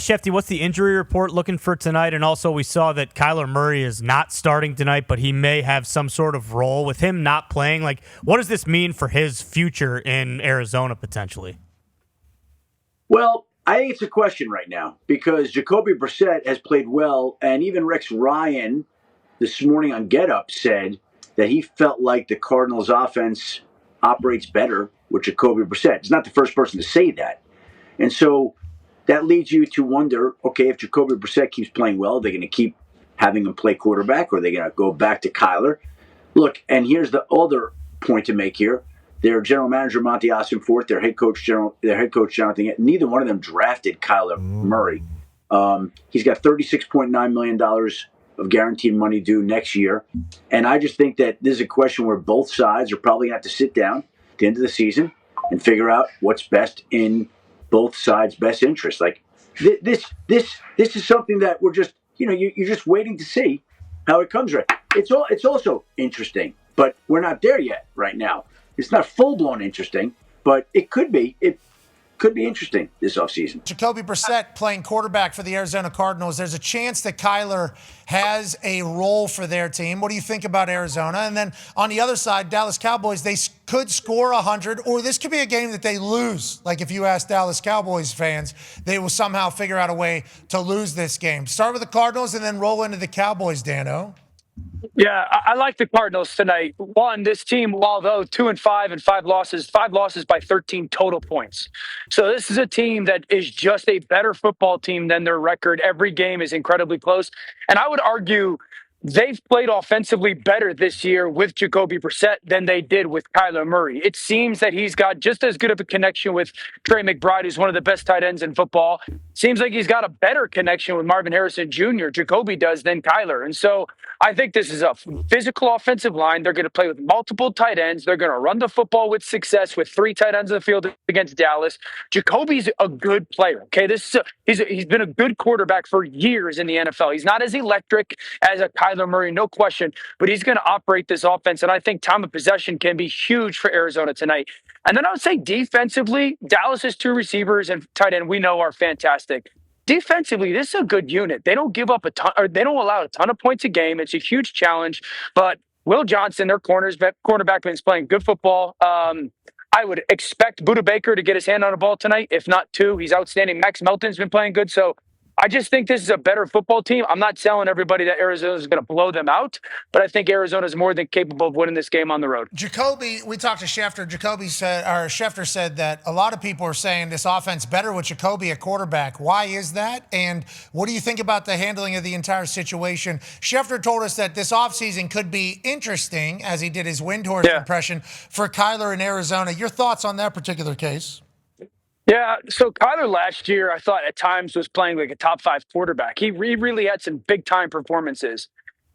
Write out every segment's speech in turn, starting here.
Schefter, what's the injury report looking for tonight? And also, we saw that Kyler Murray is not starting tonight, but he may have some sort of role. With him not playing, like, what does this mean for his future in Arizona potentially? Well, I think it's a question right now because Jacoby Brissett has played well, and even Rex Ryan this morning on Get Up said that he felt like the Cardinals' offense operates better with Jacoby Brissett. He's not the first person to say that. And so that leads you to wonder, okay, if Jacoby Brissett keeps playing well, are they going to keep having him play quarterback, or are they going to go back to Kyler? Look, and here's the other point to make here. Their general manager, Monty Ossenfort, their head coach, Jonathan, neither one of them drafted Kyler Murray. He's got $36.9 million of guaranteed money due next year. And I just think that this is a question where both sides are probably going to have to sit down at the end of the season and figure out what's best in both sides' best interest. Like this is something that we're just, you're just waiting to see how it comes. Right. It's also interesting, but we're not there yet right now. It's not full-blown interesting, but it could be. It could be interesting this offseason. Jacoby Brissett playing quarterback for the Arizona Cardinals. There's a chance that Kyler has a role for their team. What do you think about Arizona? And then on the other side, Dallas Cowboys, they could score 100, or this could be a game that they lose. Like if you ask Dallas Cowboys fans, they will somehow figure out a way to lose this game. Start with the Cardinals and then roll into the Cowboys, Dano. Yeah, I like the Cardinals tonight. One, this team, although 2-5 and five losses by 13 total points. So this is a team that is just a better football team than their record. Every game is incredibly close. And I would argue they've played offensively better this year with Jacoby Brissett than they did with Kyler Murray. It seems that he's got just as good of a connection with Trey McBride, who's one of the best tight ends in football. Seems like he's got a better connection with Marvin Harrison Jr., Jacoby does, than Kyler. And so I think this is a physical offensive line. They're going to play with multiple tight ends. They're going to run the football with success with 3 tight ends in the field against Dallas. Jacoby's a good player. Okay, he's been a good quarterback for years in the NFL. He's not as electric as a Kyler Murray, no question, but he's going to operate this offense. And I think time of possession can be huge for Arizona tonight. And then I would say defensively, Dallas's 2 receivers and tight end we know are fantastic. Defensively, this is a good unit. They don't give up a ton, or they don't allow a ton of points a game. It's a huge challenge. But Will Johnson, their cornerback, is playing good football. I would expect Budda Baker to get his hand on a ball tonight, if not 2. He's outstanding. Max Melton's been playing good. So I just think this is a better football team. I'm not telling everybody that Arizona is going to blow them out, but I think Arizona is more than capable of winning this game on the road. Jacoby, we talked to Schefter. Schefter said that a lot of people are saying this offense better with Jacoby at quarterback. Why is that? And what do you think about the handling of the entire situation? Schefter told us that this offseason could be interesting, as he did his Windhorst impression, for Kyler in Arizona. Your thoughts on that particular case? Yeah, so Kyler last year, I thought at times was playing like a top 5 quarterback. He really had some big-time performances.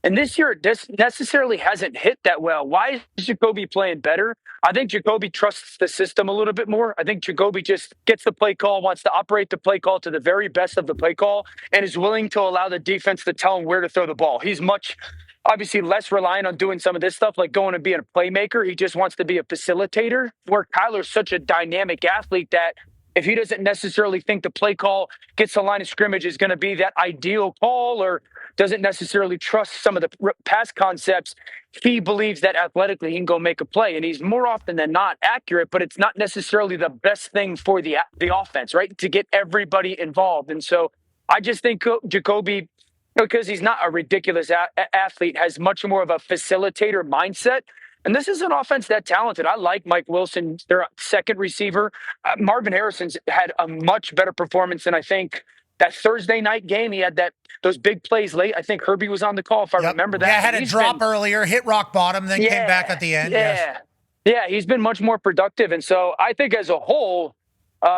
And this year, this necessarily hasn't hit that well. Why is Jacoby playing better? I think Jacoby trusts the system a little bit more. I think Jacoby just gets the play call, wants to operate the play call to the very best of the play call, and is willing to allow the defense to tell him where to throw the ball. He's much, obviously, less reliant on doing some of this stuff, like going and being a playmaker. He just wants to be a facilitator, where Kyler's such a dynamic athlete that if he doesn't necessarily think the play call gets the line of scrimmage is going to be that ideal call, or doesn't necessarily trust some of the pass concepts, he believes that athletically he can go make a play. And he's more often than not accurate, but it's not necessarily the best thing for the offense, right? To get everybody involved. And so I just think Jacoby, because he's not a ridiculous athlete, has much more of a facilitator mindset. And this is an offense that talented. I like Mike Wilson, their second receiver. Marvin Harrison's had a much better performance than I think that Thursday night game. He had those big plays late. I think Herbie was on the call, if I remember that. Yeah, had a drop earlier, hit rock bottom, then came back at the end. Yeah, he's been much more productive. And so I think as a whole,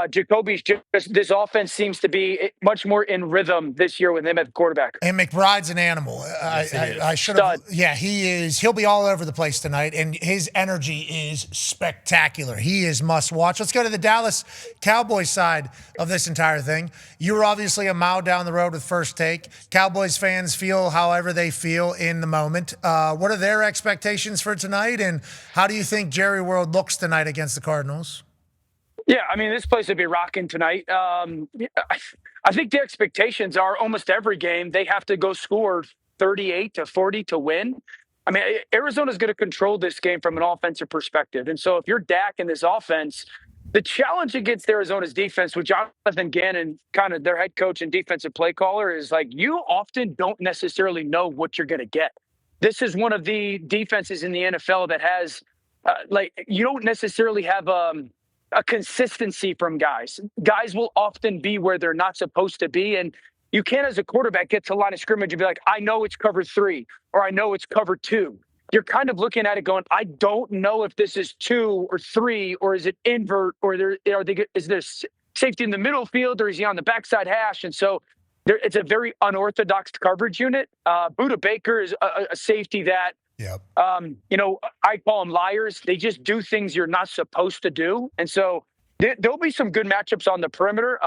Jacoby's this offense seems to be much more in rhythm this year with him at the quarterback. And McBride's an animal. I should have. Yeah, he is. He'll be all over the place tonight, and his energy is spectacular. He is must watch. Let's go to the Dallas Cowboys side of this entire thing. You were obviously a mile down the road with First Take. Cowboys fans feel however they feel in the moment. What are their expectations for tonight, and how do you think Jerry World looks tonight against the Cardinals? Yeah, I mean, this place would be rocking tonight. Yeah, I think the expectations are almost every game they have to go score 38 to 40 to win. I mean, Arizona's going to control this game from an offensive perspective. And so if you're Dak in this offense, the challenge against Arizona's defense with Jonathan Gannon, kind of their head coach and defensive play caller, is like you often don't necessarily know what you're going to get. This is one of the defenses in the NFL that has, like, you don't necessarily have a consistency from guys. Guys will often be where they're not supposed to be. And you can't, as a quarterback, get to the line of scrimmage and be like, I know it's cover 3 or I know it's cover 2. You're kind of looking at it going, I don't know if this is 2 or 3 or is it invert or is there safety in the middle field or is he on the backside hash? And so it's a very unorthodox coverage unit. Budda Baker is a safety that, Yep. I call them liars. They just do things you're not supposed to do. And so there'll be some good matchups on the perimeter.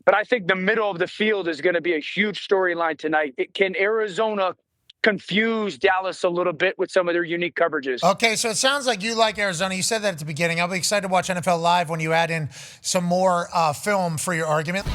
But I think the middle of the field is going to be a huge storyline tonight. Can Arizona confuse Dallas a little bit with some of their unique coverages? Okay, so it sounds like you like Arizona. You said that at the beginning. I'll be excited to watch NFL Live when you add in some more film for your argument.